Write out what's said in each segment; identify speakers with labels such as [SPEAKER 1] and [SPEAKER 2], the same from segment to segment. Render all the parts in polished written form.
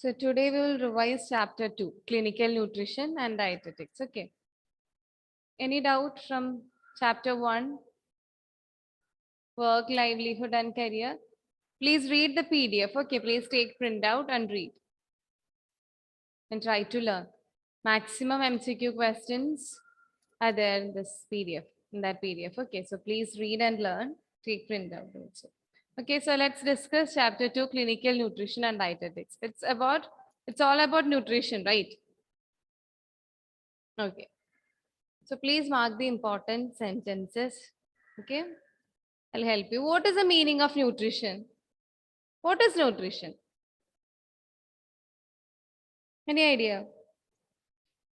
[SPEAKER 1] So today we will revise chapter 2, clinical nutrition and dietetics. Okay. Any doubt from chapter 1, work, livelihood and career? Please read the PDF. Okay, please take print out and read and try to learn. Maximum MCQ questions are there in this PDF, in that PDF. Okay, so please read and learn. Take print out also. Okay, so let's discuss chapter 2, clinical nutrition and dietetics. It's all about nutrition, right? Okay. So please mark the important sentences. Okay. I'll help you. What is the meaning of nutrition? What is nutrition? Any idea?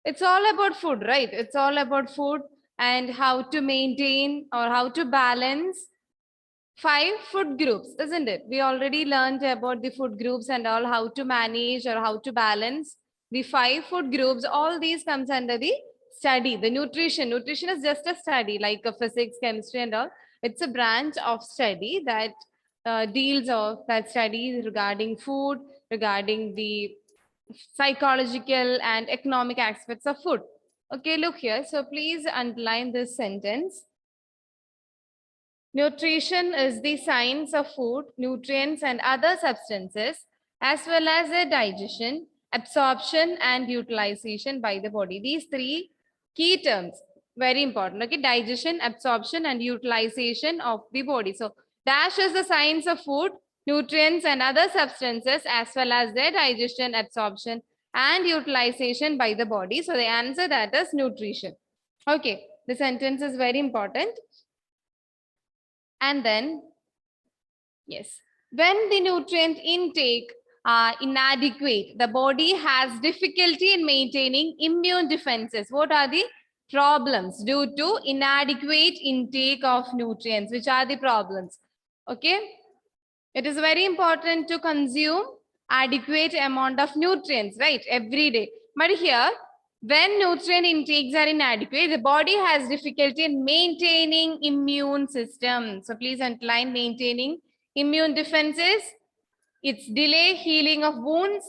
[SPEAKER 1] It's all about food, right? It's all about food and how to maintain or how to balance 5 food groups, isn't it? We already learned about the food groups and all, how to manage or how to balance the 5 food groups. All these comes under the study. The nutrition. Nutrition is just a study like a physics, chemistry and all. It's a branch of study that deals of that studies regarding food, regarding the psychological and economic aspects of food. Okay, look here. So please underline this sentence. Nutrition is the science of food, nutrients, and other substances, as well as their digestion, absorption, and utilization by the body. These 3 key terms, very important. Okay, digestion, absorption, and utilization of the body. So, dash is the science of food, nutrients, and other substances, as well as their digestion, absorption, and utilization by the body. So, the answer that is nutrition. Okay, the sentence is very important. And then, yes, when the nutrient intake are inadequate, the body has difficulty in maintaining immune defenses. What are the problems due to inadequate intake of nutrients? Which are the problems? Okay, it is very important to consume adequate amount of nutrients, right, every day. But here, when nutrient intakes are inadequate, the body has difficulty in maintaining immune system. So please underline maintaining immune defenses. It's delay healing of wounds,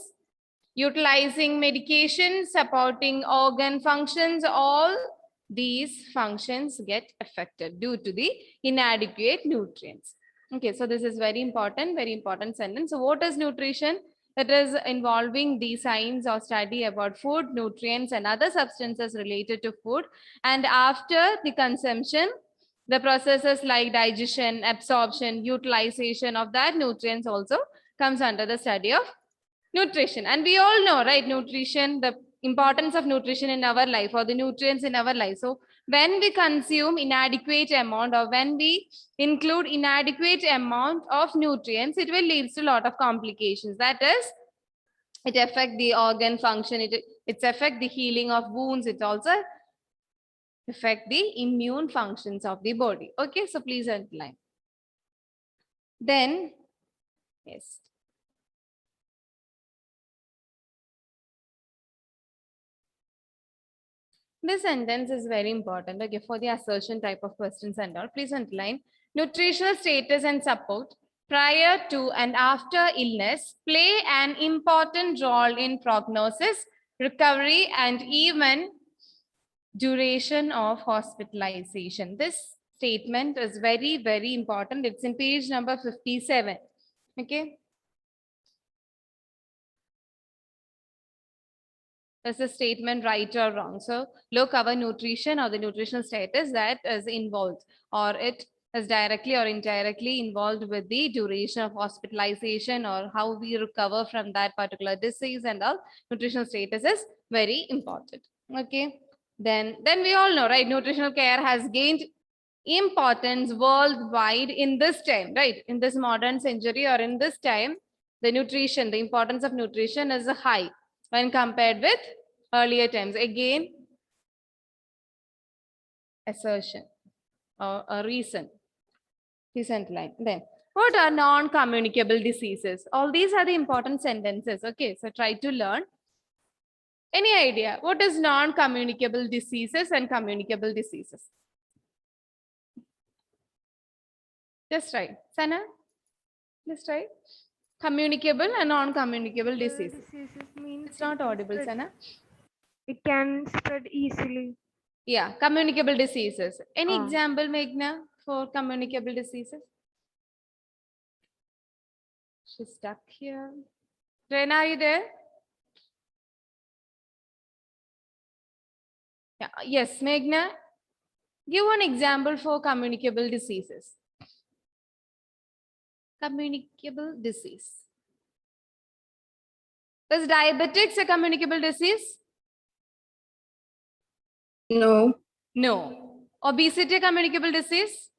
[SPEAKER 1] utilizing medication, supporting organ functions. All these functions get affected due to the inadequate nutrients. Okay, so this is very important sentence. So what is nutrition? It is involving the science or study about food, nutrients, and other substances related to food. And after the consumption, the processes like digestion, absorption, utilization of that nutrients also comes under the study of nutrition. And we all know, right, nutrition, the importance of nutrition in our life or the nutrients in our life. So when we consume inadequate amount or when we include inadequate amount of nutrients, it will lead to a lot of complications. That is, it affect the organ function, it affect the healing of wounds, it also affect the immune functions of the body. Okay, so please underline. Then, yes. This sentence is very important, okay, for the assertion type of questions and all. Please underline. Nutritional status and support prior to and after illness play an important role in prognosis, recovery, and even duration of hospitalization. This statement is very important. It's in page number 57. Okay. Is the statement right or wrong? So look, our nutrition or the nutritional status that is involved, or it is directly or indirectly involved with the duration of hospitalization or how we recover from that particular disease, and all nutritional status is very important. Okay, then we all know, right, nutritional care has gained importance worldwide in this time, right, in this modern century or in this time. The nutrition, the importance of nutrition is high when compared with earlier times. Again, assertion or a reason. Recent line. Then, what are non-communicable diseases? All these are the important sentences. Okay, so try to learn. Any idea? What is non-communicable diseases and communicable diseases? Just try. Sana, just try. Communicable and non-communicable diseases.
[SPEAKER 2] Diseases means
[SPEAKER 1] It's not audible, Sana.
[SPEAKER 2] it can spread easily.
[SPEAKER 1] Yeah, communicable diseases. Any
[SPEAKER 2] Ah.
[SPEAKER 1] example, Meghna, for communicable diseases? She's stuck here. Rena, are you there? Yeah. Yes, Meghna. Give one example for communicable diseases. Communicable disease. Is diabetics a communicable disease?
[SPEAKER 3] No.
[SPEAKER 1] No. Obesity a communicable disease?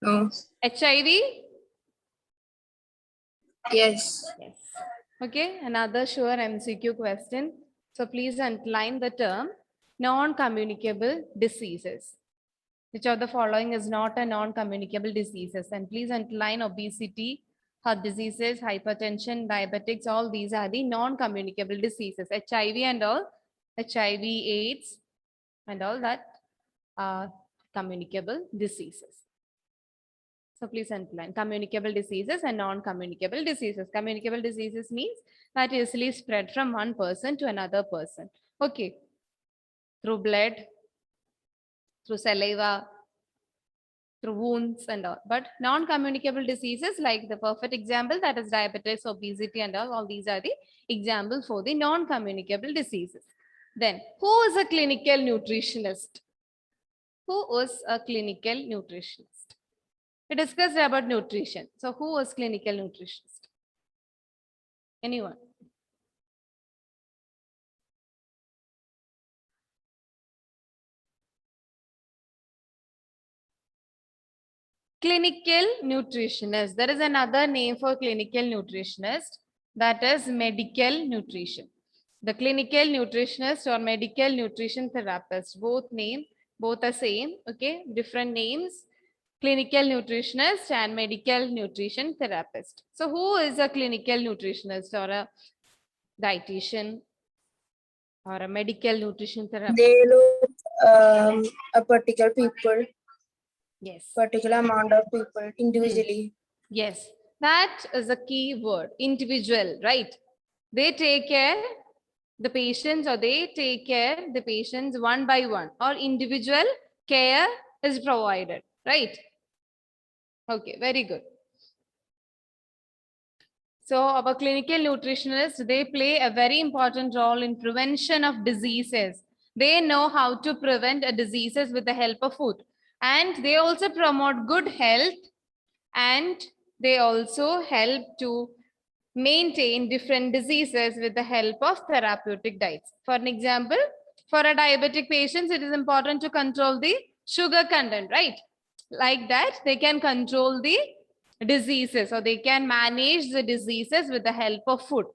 [SPEAKER 3] No.
[SPEAKER 1] HIV?
[SPEAKER 3] Yes.
[SPEAKER 1] Yes. Okay, another sure MCQ question. So please underline the term non-communicable diseases. Which of the following is not a non-communicable diseases? And please underline obesity, heart diseases, hypertension, diabetics, all these are the non-communicable diseases. HIV and all, HIV, AIDS, and all that are communicable diseases. So please underline communicable diseases and non-communicable diseases. Communicable diseases means that easily spread from one person to another person. Okay. Through blood, through saliva, through wounds and all. But non-communicable diseases, like the perfect example, that is diabetes, obesity and all these are the examples for the non-communicable diseases. Then, who is a clinical nutritionist? Who is a clinical nutritionist? We discussed about nutrition. So who was clinical nutritionist? Anyone? Clinical nutritionist. There is another name for clinical nutritionist, that is medical nutrition. The clinical nutritionist or medical nutrition therapist, both are same, okay? Different names. Clinical nutritionist and medical nutrition therapist. So who is a clinical nutritionist or a dietitian or a medical nutrition therapist?
[SPEAKER 3] They look a particular people,
[SPEAKER 1] Yes.
[SPEAKER 3] particular amount of people individually.
[SPEAKER 1] Yes, that is a key word, individual, right? They take care the patients or they take care the patients one by one or individual care is provided, right? Okay, very good. So our clinical nutritionists, they play a very important role in prevention of diseases. They know how to prevent diseases with the help of food. And they also promote good health, and they also help to maintain different diseases with the help of therapeutic diets. For an example, for a diabetic patient, it is important to control the sugar content, right? Like that, they can control the diseases or they can manage the diseases with the help of food.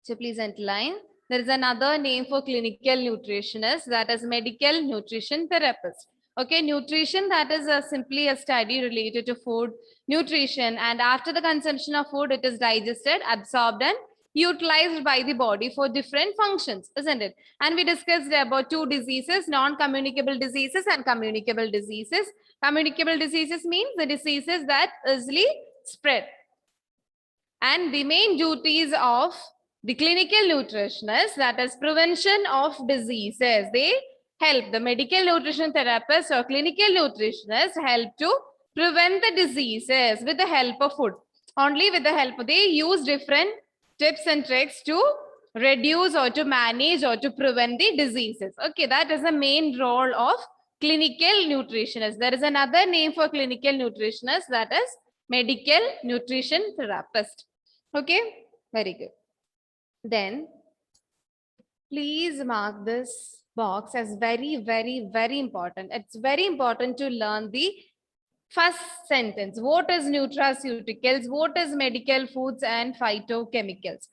[SPEAKER 1] So please underline. There is another name for clinical nutritionist, that is medical nutrition therapist. Okay, nutrition, that is simply a study related to food, nutrition, and after the consumption of food, it is digested, absorbed, and utilized by the body for different functions, isn't it? And we discussed about two diseases, non-communicable diseases and communicable diseases. Communicable diseases means the diseases that easily spread. And the main duties of the clinical nutritionist, that is prevention of diseases. They help, the medical nutrition therapist or clinical nutritionist help to prevent the diseases with the help of food. Only with the help, they use different tips and tricks to reduce or to manage or to prevent the diseases. Okay, that is the main role of clinical nutritionist. There is another name for clinical nutritionist, that is medical nutrition therapist. Okay, very good. Then please mark this box as very, very, very important. It's very important to learn the first sentence. What is nutraceuticals? What is medical foods and phytochemicals?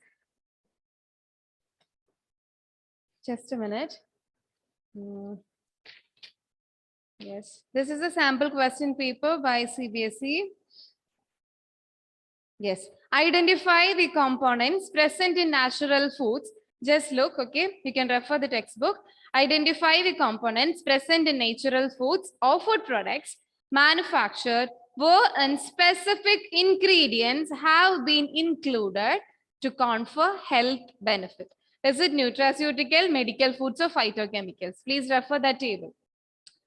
[SPEAKER 1] Just a minute. Yes, this is a sample question paper by CBSE. Yes, identify the components present in natural foods. Just look, okay, you can refer the textbook. Identify the components present in natural foods or food products manufactured wherein specific ingredients have been included to confer health benefit. Is it nutraceutical, medical foods, or phytochemicals? Please refer that table.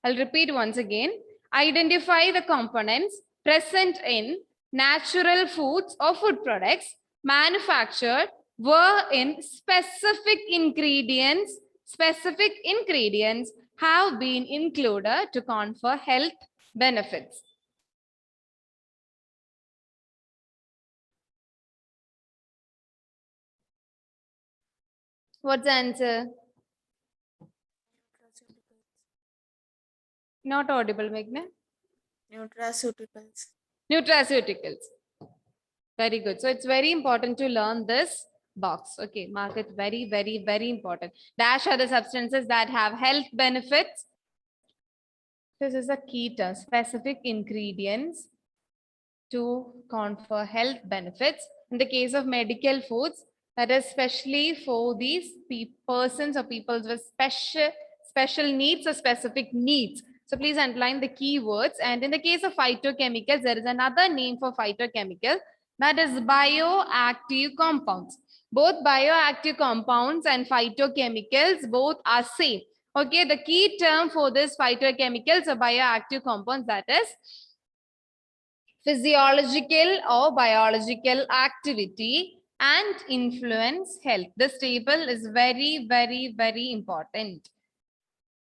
[SPEAKER 1] I'll repeat once again. Identify the components present in natural foods or food products manufactured wherein specific ingredients have been included to confer health benefits. What's the answer? Not audible, Meghna.
[SPEAKER 3] Nutraceuticals.
[SPEAKER 1] Nutraceuticals. Very good. So it's very important to learn this box. Okay, mark it very, very, very important. Dash are the substances that have health benefits. This is a key term, specific ingredients to confer health benefits. In the case of medical foods, that is especially for these persons or people with special needs or specific needs. So please underline the keywords. And in the case of phytochemicals, there is another name for phytochemical, that is bioactive compounds. Both bioactive compounds and phytochemicals both are same. Okay, the key term for this phytochemicals or bioactive compounds, that is physiological or biological activity and influence health. This table is very, very, very important.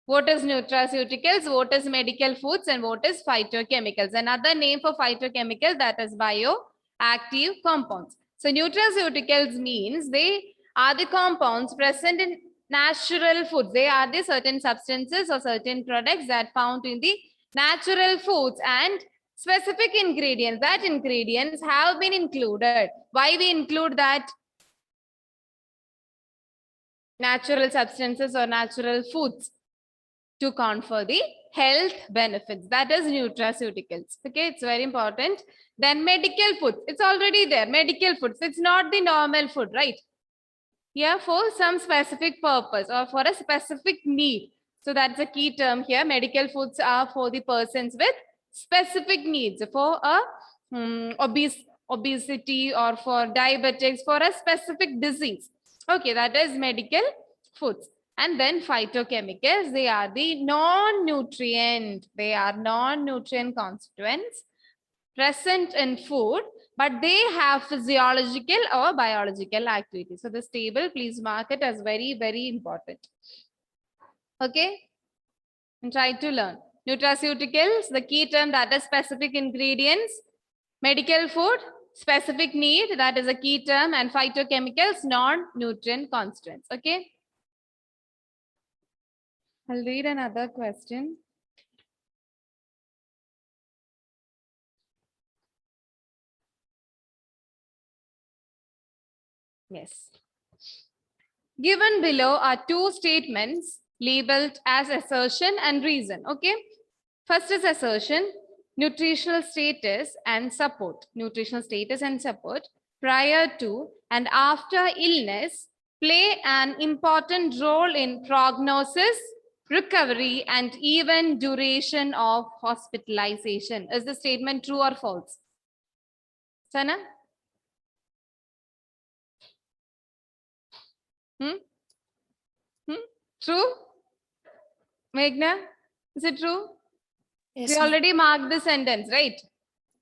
[SPEAKER 1] What is nutraceuticals, what is medical foods, and what is phytochemicals? Another name for phytochemical, that is bioactive compounds. So nutraceuticals means they are the compounds present in natural foods. They are the certain substances or certain products that found in the natural foods and specific ingredients. That ingredients have been included. Why we include that? Natural substances or natural foods to confer the health benefits. That is nutraceuticals. Okay, it's very important. Then medical foods. It's already there. Medical foods. It's not the normal food, right? Yeah, for some specific purpose or for a specific need. So that's a key term here. Medical foods are for the persons with specific needs, for a obesity or for diabetics, for a specific disease. Okay, that is medical foods. And then phytochemicals, they are the non-nutrient. They are non-nutrient constituents present in food, but they have physiological or biological activity. So this table, please mark it as very, very important. Okay, and try to learn. Nutraceuticals, the key term, that is specific ingredients. Medical food, specific need, that is a key term. And phytochemicals, non-nutrient constituents. Okay. I'll read another question. Yes. Given below are two statements labeled as assertion and reason. Okay. First is assertion, nutritional status and support. Nutritional status and support prior to and after illness play an important role in prognosis, recovery, and even duration of hospitalization. Is the statement true or false? Sana? True? Meghna, is it true?
[SPEAKER 3] Yes,
[SPEAKER 1] We already marked the sentence, right?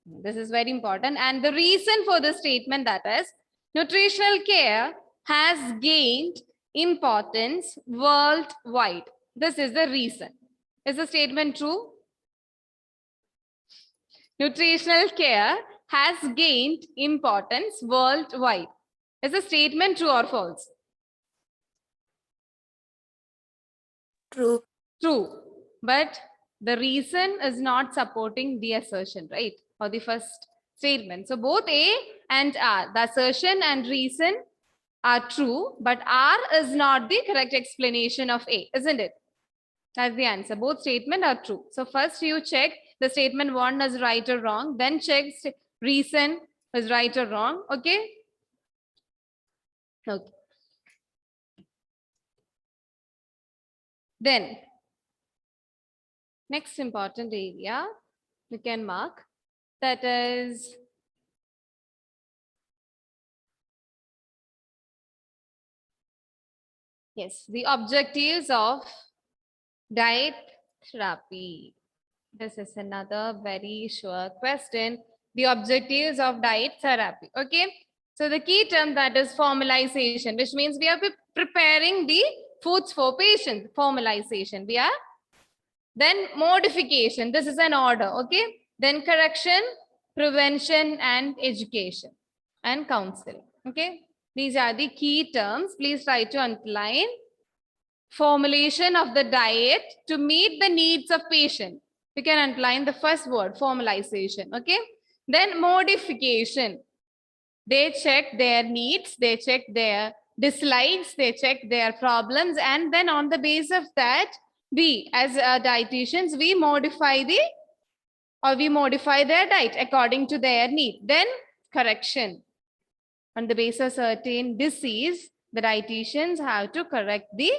[SPEAKER 1] This is very important. And the reason for this statement, that is, nutritional care has gained importance worldwide. This is the reason. Is the statement true? Nutritional care has gained importance worldwide. Is the statement true or false?
[SPEAKER 3] true.
[SPEAKER 1] True. But the reason is not supporting the assertion, right? Or the first statement. So both A and R, the assertion and reason are true, but R is not the correct explanation of A, isn't it? That's the answer. Both statements are true. So first you check the statement 1 is right or wrong, then check reason is right or wrong. Okay. Okay. Then next important area we can mark That is yes, the objectives of diet therapy. This is another very sure question. The objectives of diet therapy. Okay. So the key term that is formalization, which means we are preparing the foods for patients. Formalization. We are then modification. This is an order. Okay. Then correction, prevention, and education and counseling. Okay. These are the key terms. Please try to underline. Formulation of the diet to meet the needs of patient. You can underline the first word, formalization. Okay. Then modification. They check their needs, they check their dislikes, they check their problems, and then on the basis of that, we as dietitians, we modify their diet according to their need. Then correction. On the basis of certain disease, the dietitians have to correct the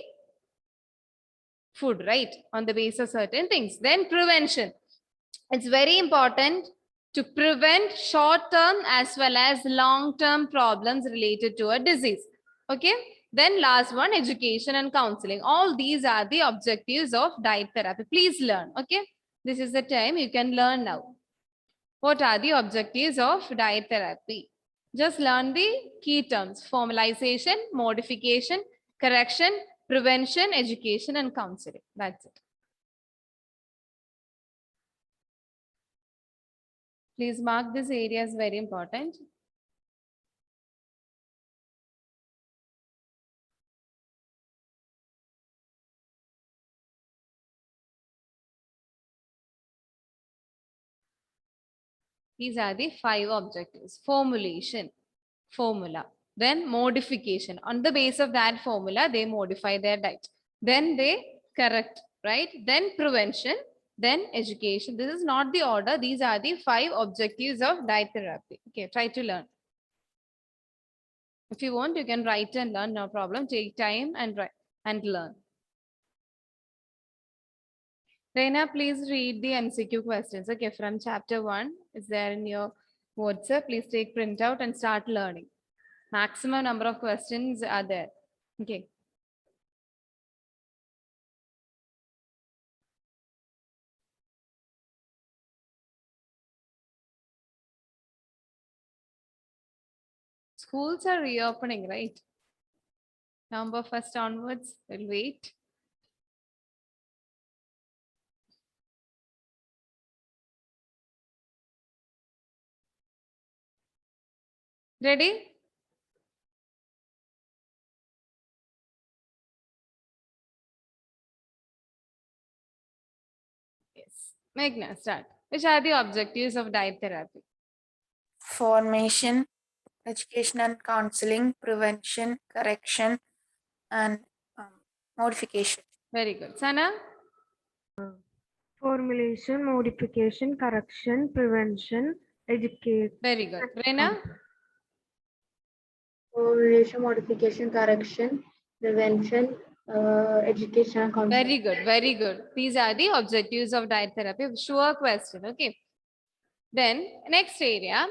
[SPEAKER 1] food, right? On the basis of certain things. Then prevention. It's very important to prevent short-term as well as long-term problems related to a disease. Okay. Then last one, education and counseling. All these are the objectives of diet therapy. Please learn. Okay. This is the time you can learn now. What are the objectives of diet therapy? Just learn the key terms: formalization, modification, correction, prevention, education, and counseling. That's it. Please mark this area as very important. These are the 5 objectives. Formulation, formula. Then modification. On the base of that formula, they modify their diet. Then they correct, right? Then prevention, then education. This is not the order. These are the 5 objectives of diet therapy. Okay, try to learn. If you want, you can write and learn, no problem. Take time and write and learn. Reina, please read the MCQ questions. Okay, from chapter 1 is there in your WhatsApp. Please take printout and start learning. Maximum number of questions are there. Okay. Schools are reopening, right? November 1st onwards, we'll wait. Ready? Yes. Meghna, start. Which are the objectives of diet therapy?
[SPEAKER 3] Formation, education and counseling, prevention, correction, and modification.
[SPEAKER 1] Very good. Sana?
[SPEAKER 2] Formulation, modification, correction, prevention, educate.
[SPEAKER 1] Very good. Reina?
[SPEAKER 4] Formulation, modification, correction, prevention, education, and counseling.
[SPEAKER 1] Very good. Very good. These are the objectives of diet therapy. Sure question. Okay. Then next area.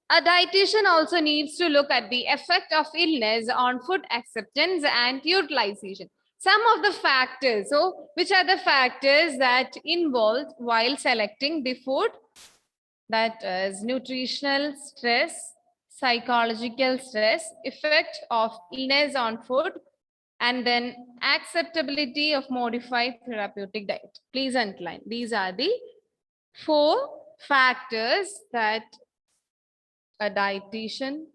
[SPEAKER 1] A dietitian also needs to look at the effect of illness on food acceptance and utilization. Some of the factors. So, which are the factors that involved while selecting the food? That is nutritional stress, psychological stress, effect of illness on food, and then acceptability of modified therapeutic diet. Please underline. These are the 4 factors that a dietitian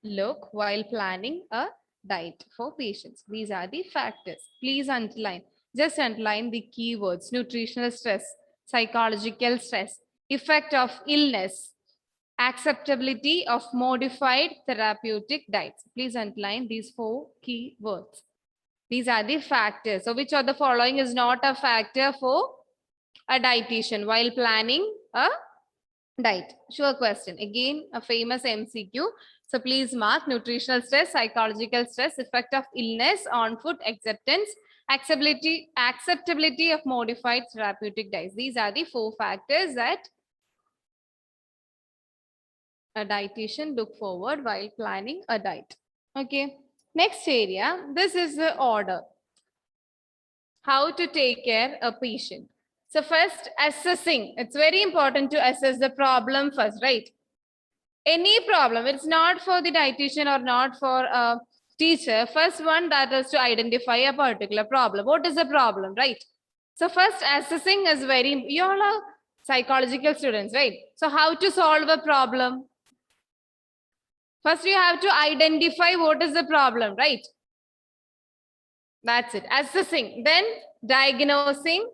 [SPEAKER 1] look while planning a diet for patients. These are the factors. Please underline. Just underline the keywords: nutritional stress, psychological stress, effect of illness, acceptability of modified therapeutic diets. Please underline these 4 key words. These are the factors. So which of the following is not a factor for a dietitian while planning a diet? Sure question. Again, a famous MCQ. So please mark: nutritional stress, psychological stress, effect of illness on food acceptance, acceptability of modified therapeutic diets. These are the 4 factors that a dietitian look forward while planning a diet? Okay. Next area, this is the order. How to take care a patient. So first, assessing. It's very important to assess the problem first, right? Any problem, it's not for the dietitian or not for a teacher. First one, that is to identify a particular problem. What is the problem, right? So first, assessing is very, you all are psychological students, right? So how to solve a problem? First, you have to identify what is the problem, right? That's it. Assessing, then diagnosing,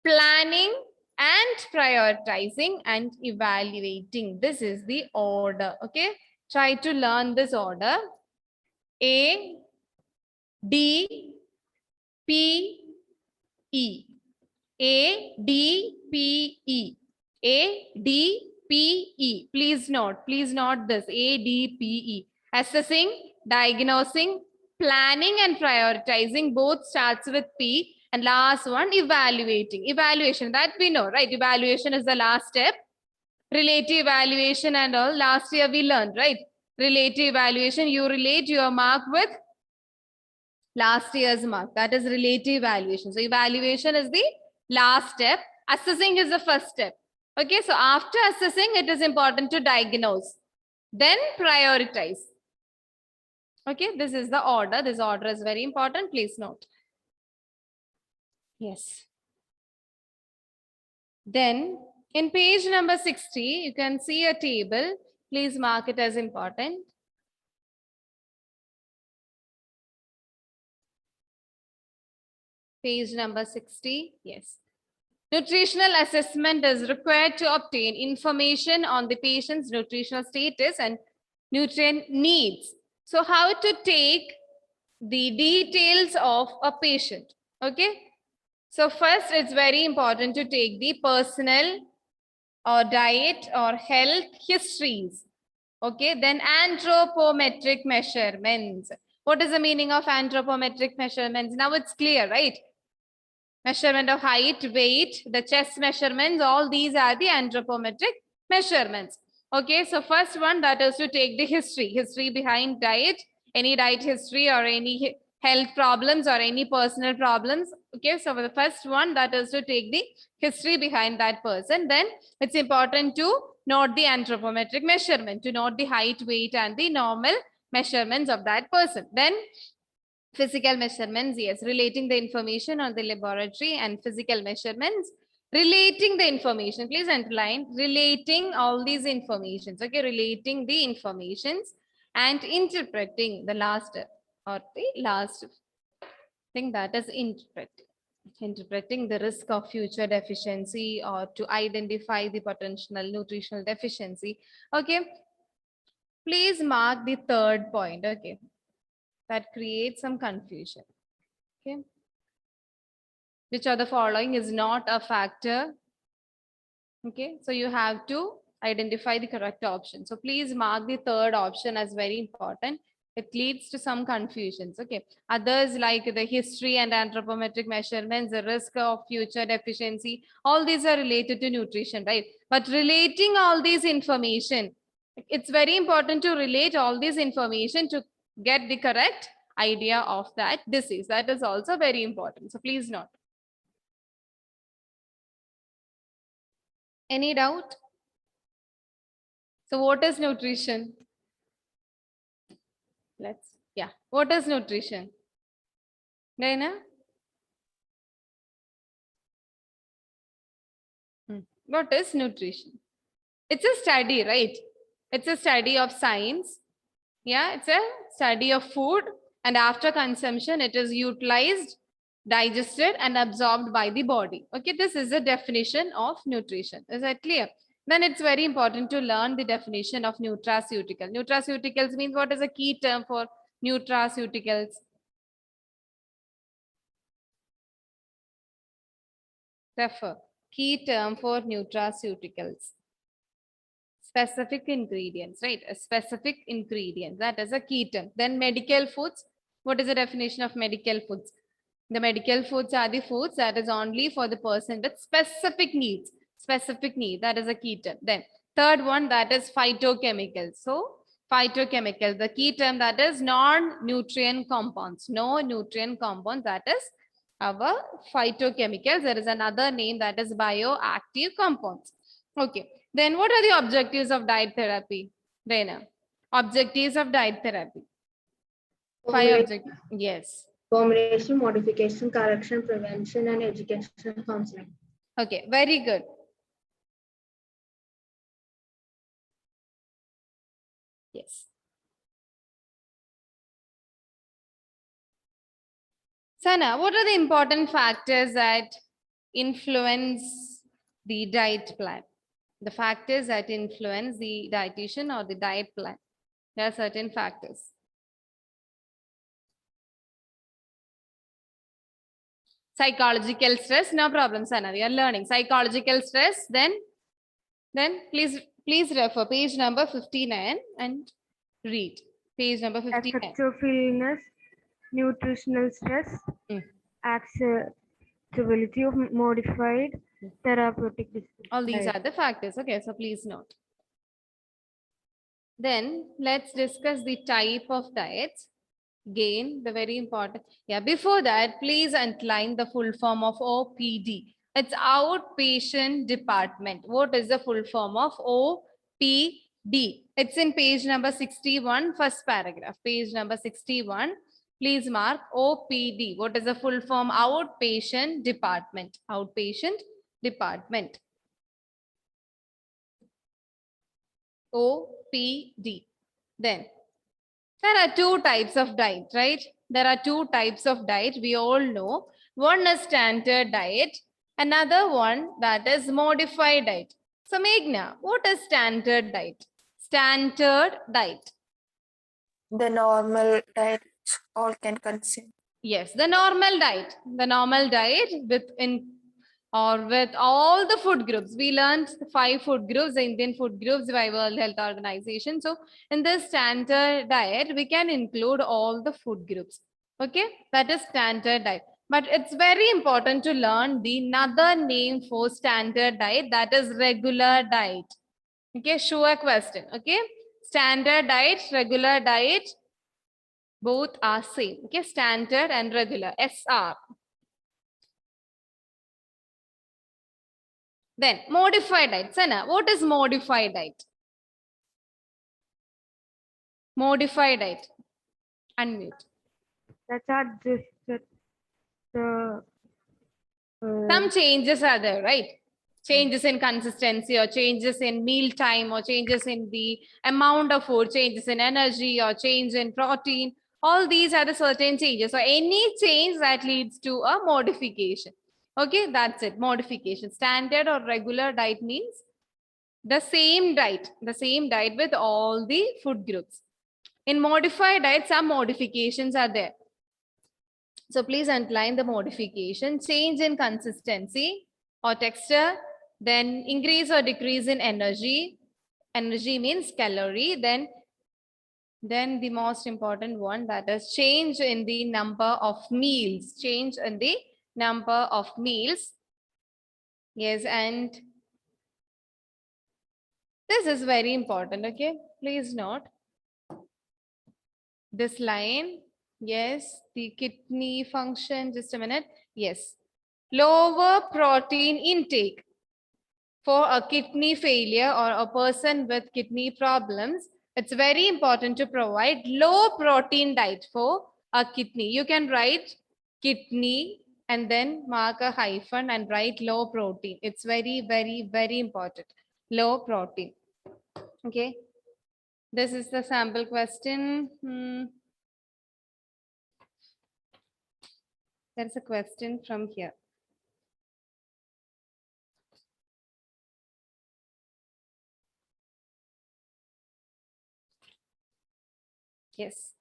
[SPEAKER 1] planning, and prioritizing and evaluating. This is the order. Okay. Try to learn this order. A, D, P, E. A, D, P, E. A, D, P, E. Please note this. A, D, P, E. Assessing, diagnosing, planning and prioritizing both starts with P, and last one, evaluating. Evaluation, that we know, right? Evaluation is the last step. Relative evaluation and all, last year we learned, right? Relative evaluation, you relate your mark with last year's mark. That is relative evaluation. So evaluation is the last step. Assessing is the first step. Okay, so after assessing, it is important to diagnose, then prioritize. Okay, this is the order. This order is very important. Please note. Yes. Then in page number 60, you can see a table. Please mark it as important. Page number 60. Yes. Nutritional assessment is required to obtain information on the patient's nutritional status and nutrient needs. So how to take the details of a patient? Okay. So first, it's very important to take the personal or diet or health histories. Okay. Then anthropometric measurements. What is the meaning of anthropometric measurements? Now it's clear, right? Measurement of height, weight, the chest measurements, all these are the anthropometric measurements. Okay, so first one, that is to take the history behind diet, any diet history or any health problems or any personal problems. Okay, so for the first one, that is to take the history behind that person. Then it's important to note the anthropometric measurement, to note the height, weight, and the normal measurements of that person. Then physical measurements, yes, relating the information on the laboratory and physical measurements. Relating the information, please underline, relating all these informations, okay, relating the informations and interpreting the last thing, that is interpreting the risk of future deficiency or to identify the potential nutritional deficiency. Okay, please mark the third point. Okay, that creates some confusion. Okay. Which of the following is not a factor? Okay. So you have to identify the correct option. So please mark the third option as very important. It leads to some confusions. Okay. Others like the history and anthropometric measurements, the risk of future deficiency, all these are related to nutrition, right? But relating all these information, it's very important to relate all this information to get the correct idea of that disease. That is also very important. So please note. Any doubt? So what is nutrition? What is nutrition? Naina? What is nutrition? It's a study, right? It's a study of science. Yeah, it's a study of food, and after consumption, it is utilized, digested, and absorbed by the body. Okay, this is the definition of nutrition. Is that clear? Then it's very important to learn the definition of nutraceutical. Nutraceuticals means, what is a key term for nutraceuticals? Refer. Key term for nutraceuticals. Specific ingredients, right? A specific ingredient, that is a key term. Then medical foods. What is the definition of medical foods? The medical foods are the foods that is only for the person with specific needs. Specific need, that is a key term. Then Third one, that is phytochemicals. So phytochemicals, the key term, that is non-nutrient compounds. No nutrient compounds, that is our phytochemicals. There is another name, that is bioactive compounds. Okay. Then what are the objectives of diet therapy? Reina, objectives of diet therapy. Five objectives. Yes.
[SPEAKER 4] Formulation, modification, correction, prevention, and educational counseling.
[SPEAKER 1] Okay, very good. Yes. Sana, what are the important factors that influence the diet plan? The factors that influence the dietitian or the diet plan. There are certain factors. Psychological stress, no problem, Sana. We are learning psychological stress. Then please refer page number 59 and read page number 59.
[SPEAKER 2] Effects of illness, nutritional stress,
[SPEAKER 1] Mm.
[SPEAKER 2] acceptability of modified therapeutic
[SPEAKER 1] All these
[SPEAKER 2] diet.
[SPEAKER 1] are the factors. Okay, so please note. Then let's discuss the type of diets. Again, the very important. Yeah, before that, please underline the full form of OPD. It's outpatient department. What is the full form of OPD? It's in page number 61, first paragraph. Page number 61. Please mark OPD. What is the full form? Outpatient department. Outpatient department. OPD. Then there are two types of diet, right? There are two types of diet. We all know. One is standard diet. Another one, that is modified diet. So Meghna, what is standard diet? Standard diet.
[SPEAKER 3] The normal diet all can consume.
[SPEAKER 1] Yes, the normal diet. The normal diet with all the food groups. We learned 5 food groups, the Indian food groups by World Health Organization. So in this standard diet, we can include all the food groups. Okay, that is standard diet. But it's very important to learn the another name for standard diet, that is regular diet. Okay, sure question. Okay, standard diet, regular diet, both are same. Okay, standard and regular, SR. Then modified diet. Sana, what is modified diet? Modified diet. Unmute.
[SPEAKER 2] That's adjusted the
[SPEAKER 1] Some changes are there, right? Changes in consistency or changes in meal time or changes in the amount of food, changes in energy or change in protein. All these are the certain changes. So any change that leads to a modification. Okay, that's it. Modification. Standard or regular diet means the same diet with all the food groups. In modified diet, some modifications are there. So please underline the modification. Change in consistency or texture, then increase or decrease in energy. Energy means calorie. Then the most important one, that is change in the number of meals. Change in the number of meals. Yes, and this is very important. Okay, please note this line. Yes, the kidney function, just a minute. Yes, lower protein intake for a kidney failure or a person with kidney problems. It's very important to provide low protein diet for a kidney. You can write kidney and then mark a hyphen and write low protein. It's very, very, very important. Low protein. Okay. This is the sample question. There's a question from here. Yes.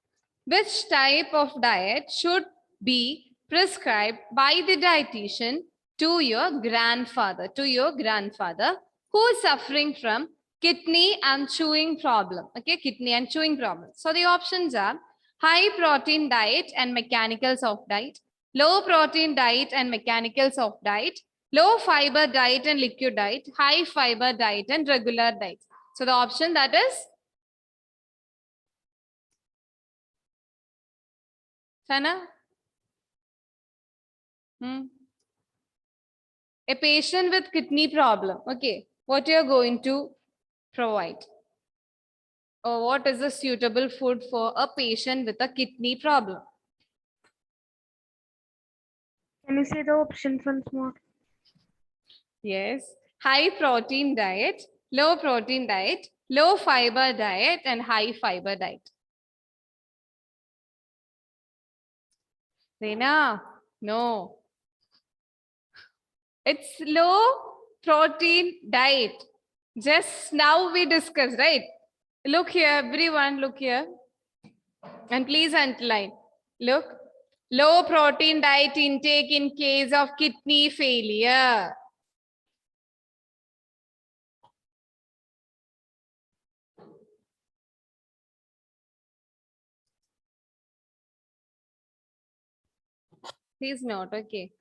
[SPEAKER 1] Which type of diet should be prescribed by the dietitian to your grandfather, who is suffering from kidney and chewing problem? Okay, kidney and chewing problem. So the options are high protein diet and mechanicals of diet, low protein diet and mechanicals of diet, low fiber diet and liquid diet, high fiber diet and regular diet. So the option that is Sana? A patient with kidney problem. Okay, what you're going to provide? Or what is the suitable food for a patient with a kidney problem?
[SPEAKER 2] Can you say the options once more?
[SPEAKER 1] Yes, high protein diet, low protein diet, low fiber diet, and high fiber diet. Reena, no. It's low protein diet. Just now we discussed, right? Look here, everyone, look here. And please underline. Look, low protein diet intake in case of kidney failure. Please note, okay.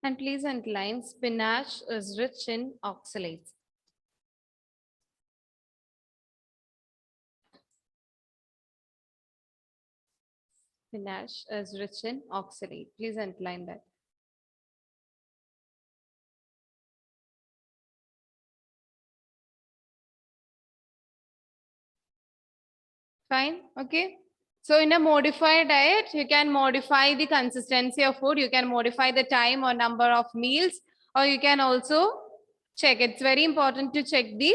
[SPEAKER 1] And please underline, spinach is rich in oxalates. Spinach is rich in oxalate. Please underline that. Fine, okay. So in a modified diet, you can modify the consistency of food. You can modify the time or number of meals, or you can also check. It's very important to check the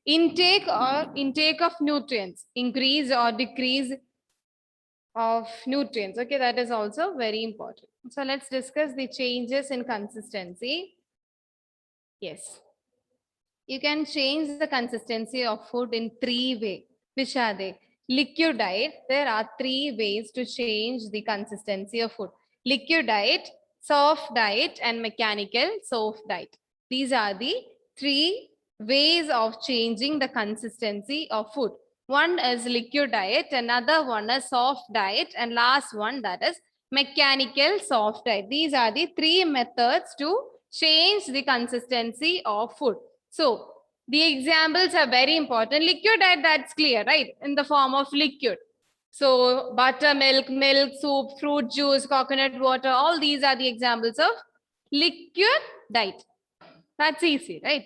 [SPEAKER 1] intake of nutrients, increase or decrease of nutrients. Okay, that is also very important. So let's discuss the changes in consistency. Yes. You can change the consistency of food in 3 ways. Which are they? Liquid diet. There are 3 ways to change the consistency of food. Liquid diet, soft diet, and mechanical soft diet. These are the 3 ways of changing the consistency of food. One is liquid diet, another one is soft diet, and last one that is mechanical soft diet. These are the 3 methods to change the consistency of food. So the examples are very important. Liquid diet, that's clear, right? In the form of liquid. So buttermilk, milk, soup, fruit juice, coconut water, all these are the examples of liquid diet. That's easy, right?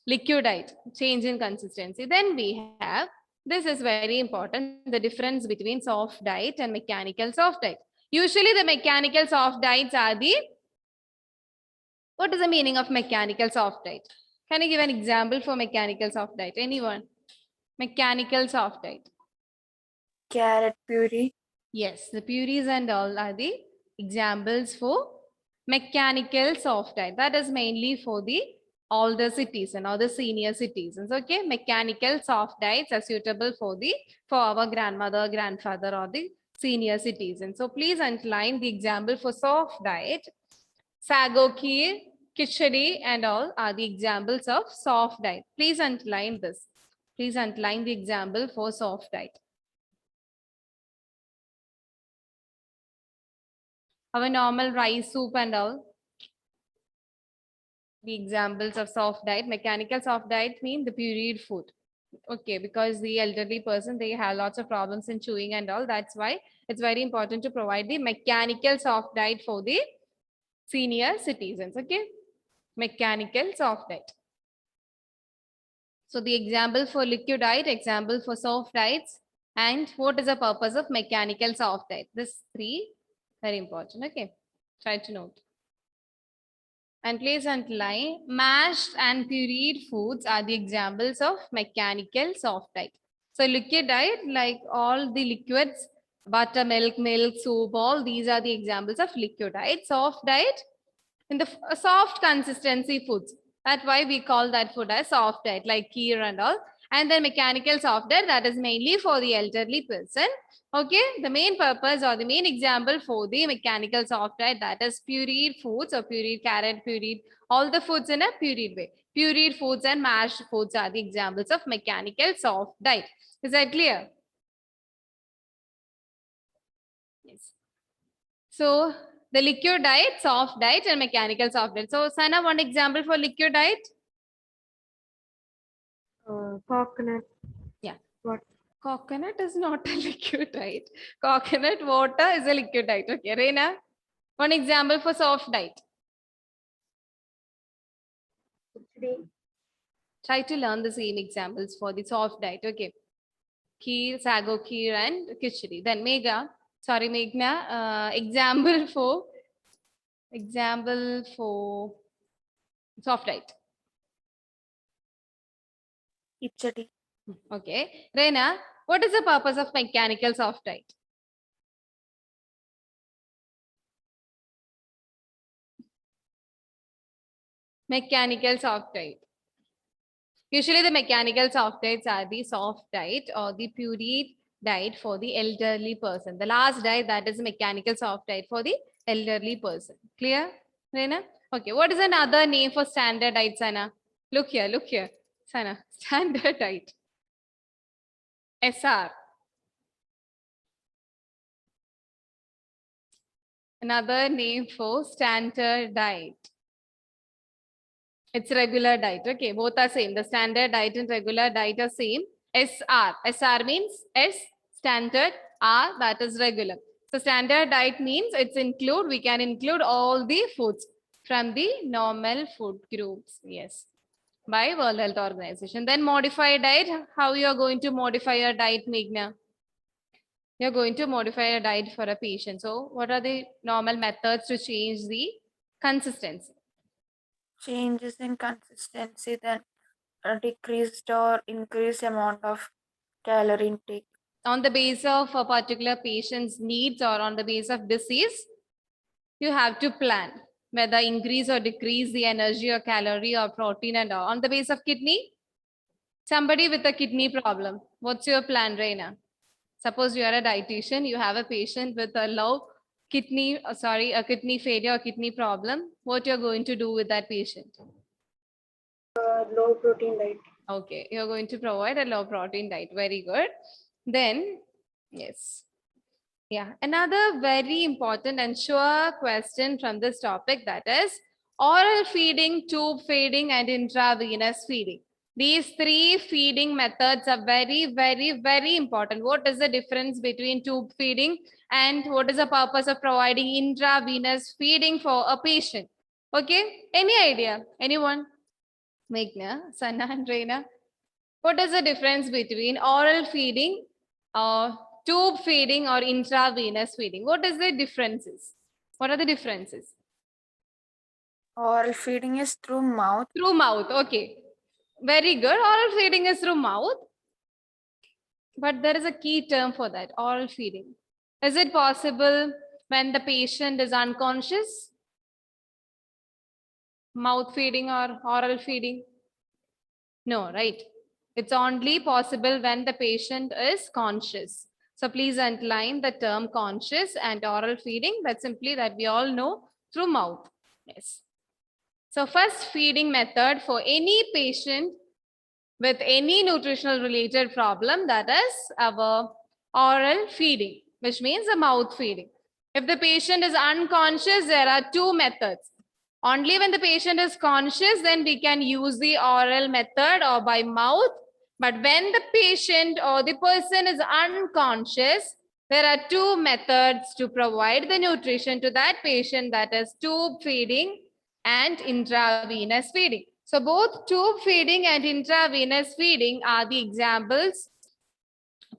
[SPEAKER 1] Liquid diet, change in consistency. Then we have, this is very important, the difference between soft diet and mechanical soft diet. Usually the mechanical soft diets are the, what is the meaning of mechanical soft diet? Can I give an example for mechanical soft diet? Anyone? Mechanical soft diet.
[SPEAKER 3] Carrot puree.
[SPEAKER 1] Yes, the purees and all are the examples for mechanical soft diet. That is mainly for the older citizens or the senior citizens. Okay, mechanical soft diets are suitable for our grandmother, grandfather, or the senior citizens. So please underline the example for soft diet. Sago kheer, khichdi, and all are the examples of soft diet. Please underline this. Please underline the example for soft diet. Our normal rice soup and all. The examples of soft diet. Mechanical soft diet mean the pureed food. Okay, because the elderly person, they have lots of problems in chewing and all. That's why it's very important to provide the mechanical soft diet for the senior citizens. Okay, mechanical soft diet. So the example for liquid diet, example for soft diets, and what is the purpose of mechanical soft diet? This 3 very important. Okay, try to note. And please underline, mashed and pureed foods are the examples of mechanical soft diet. So liquid diet, like all the liquids, buttermilk, milk, soup, all these are the examples of liquid diet. Soft diet, in the soft consistency foods. That's why we call that food as soft diet, like kheer and all. And then mechanical soft diet, that is mainly for the elderly person. Okay, the main purpose or the main example for the mechanical soft diet, that is pureed foods or pureed carrot, pureed, all the foods in a pureed way. Pureed foods and mashed foods are the examples of mechanical soft diet. Is that clear? Yes. So the liquid diet, soft diet, and mechanical soft diet. So Sana, one example for liquid diet?
[SPEAKER 2] Coconut.
[SPEAKER 1] Yeah.
[SPEAKER 2] What?
[SPEAKER 1] Coconut is not a liquid diet. Coconut water is a liquid diet. Okay, Reina, one example for soft diet.
[SPEAKER 4] Khichdi,
[SPEAKER 1] Try to learn the same examples for the soft diet. Okay. Kheer, sago kheer, and khichdi. Then Meghna, example for soft diet.
[SPEAKER 3] Khichdi.
[SPEAKER 1] Okay. Reina, what is the purpose of mechanical soft diet? Mechanical soft diet. Usually the mechanical soft diets are the soft diet or the pureed diet for the elderly person. The last diet, that is mechanical soft diet for the elderly person. Clear, Reina? Okay, what is another name for standard diet, Sana? Look here, Sana. Standard diet. SR. Another name for standard diet. It's regular diet. Okay, both are same. The standard diet and regular diet are same. SR. SR means S, standard, R, that is regular. So standard diet means we can include all the foods from the normal food groups. Yes, by World Health Organization. Then modified diet. How you are going to modify your diet, Meghna? You're going to modify a diet for a patient. So what are the normal methods to change the consistency?
[SPEAKER 3] Changes in consistency, then a decreased or increased amount of calorie intake.
[SPEAKER 1] On the base of a particular patient's needs or on the base of disease, you have to plan whether increase or decrease the energy or calorie or protein and all. On the base of kidney, somebody with a kidney problem, what's your plan, Reina? Suppose you are a dietitian, you have a patient with a a kidney failure or kidney problem. What you're going to do with that patient?
[SPEAKER 4] low protein diet.
[SPEAKER 1] Okay, you're going to provide a low protein diet. Very good. Then, yes. Yeah, another very important and sure question from this topic, that is oral feeding, tube feeding, and intravenous feeding. These three feeding methods are very, very, very important. What is the difference between tube feeding and what is the purpose of providing intravenous feeding for a patient? Okay, any idea? Anyone? Meghna, Sana, and Reina. What is the difference between oral feeding, tube feeding, or intravenous feeding? What is the differences? What are the differences?
[SPEAKER 3] Oral feeding is through mouth.
[SPEAKER 1] Through mouth. Okay. Very good. Oral feeding is through mouth. But there is a key term for that, oral feeding. Is it possible when the patient is unconscious? Mouth feeding or oral feeding? No, right? It's only possible when the patient is conscious. So please underline the term conscious and oral feeding. That's simply that we all know through mouth. Yes. So first feeding method for any patient with any nutritional related problem, that is our oral feeding, which means the mouth feeding. If the patient is unconscious, there are two methods. Only when the patient is conscious, then we can use the oral method or by mouth. But when the patient or the person is unconscious, there are two methods to provide the nutrition to that patient, that is tube feeding and intravenous feeding. So both tube feeding and intravenous feeding are the examples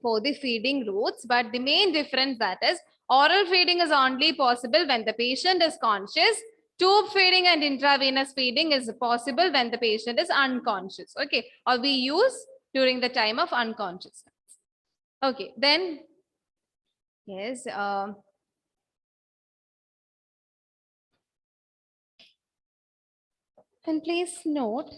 [SPEAKER 1] for the feeding routes, but the main difference, that is oral feeding is only possible when the patient is conscious. Tube feeding and intravenous feeding is possible when the patient is unconscious. Okay, or we use during the time of unconsciousness. Okay, then yes. And please note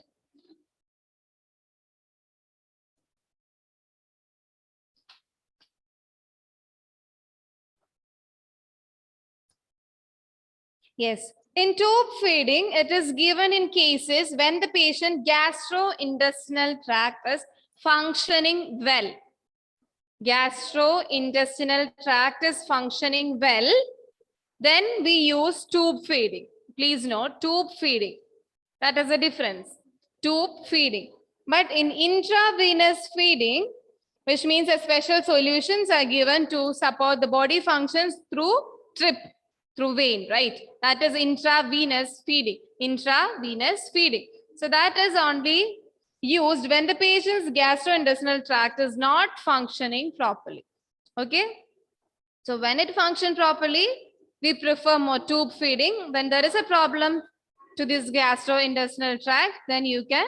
[SPEAKER 1] Yes. In tube feeding, it is given in cases when the patient gastrointestinal tract is functioning well. Gastrointestinal tract is functioning well, then we use tube feeding. Please note, tube feeding. That is the difference. Tube feeding. But in intravenous feeding, which means that special solutions are given to support the body functions through trip, through vein, right? That is intravenous feeding. Intravenous feeding. So that is only used when the patient's gastrointestinal tract is not functioning properly. Okay? So when it functions properly, we prefer more tube feeding. When there is a problem to this gastrointestinal tract, then you can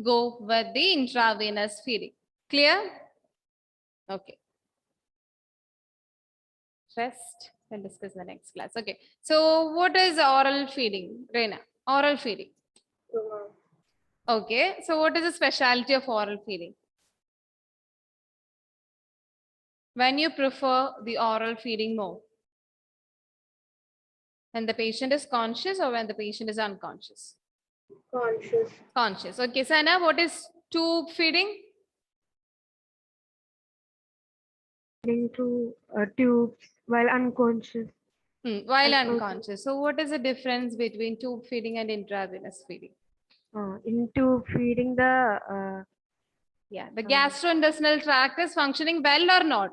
[SPEAKER 1] go with the intravenous feeding. Clear? Okay. Rest. We'll discuss the next class. Okay. So what is oral feeding, Reena? Oral feeding. Okay. So what is the specialty of oral feeding? When you prefer the oral feeding more? When the patient is conscious or when the patient is unconscious?
[SPEAKER 4] Conscious.
[SPEAKER 1] Conscious. Okay, Sana, what is tube feeding?
[SPEAKER 2] Feeding through tubes while unconscious.
[SPEAKER 1] While
[SPEAKER 2] Unconscious.
[SPEAKER 1] unconscious. So what is the difference between tube feeding and intravenous feeding?
[SPEAKER 2] In tube feeding, the
[SPEAKER 1] The gastrointestinal tract is functioning well or not?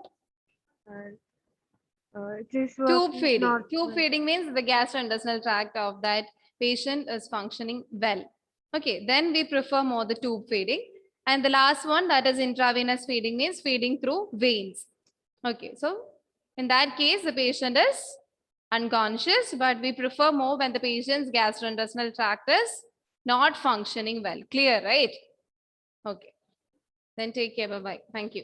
[SPEAKER 2] it is
[SPEAKER 1] Tube
[SPEAKER 2] working
[SPEAKER 1] feeding.
[SPEAKER 2] not
[SPEAKER 1] Tube
[SPEAKER 2] well.
[SPEAKER 1] feeding means the gastrointestinal tract of that patient is functioning well. Okay, then we prefer more the tube feeding. And the last one, that is intravenous feeding, means feeding through veins. Okay, so in that case, the patient is unconscious, but we prefer more when the patient's gastrointestinal tract is not functioning well. Clear, right? Okay. Then take care. Bye-bye. Thank you.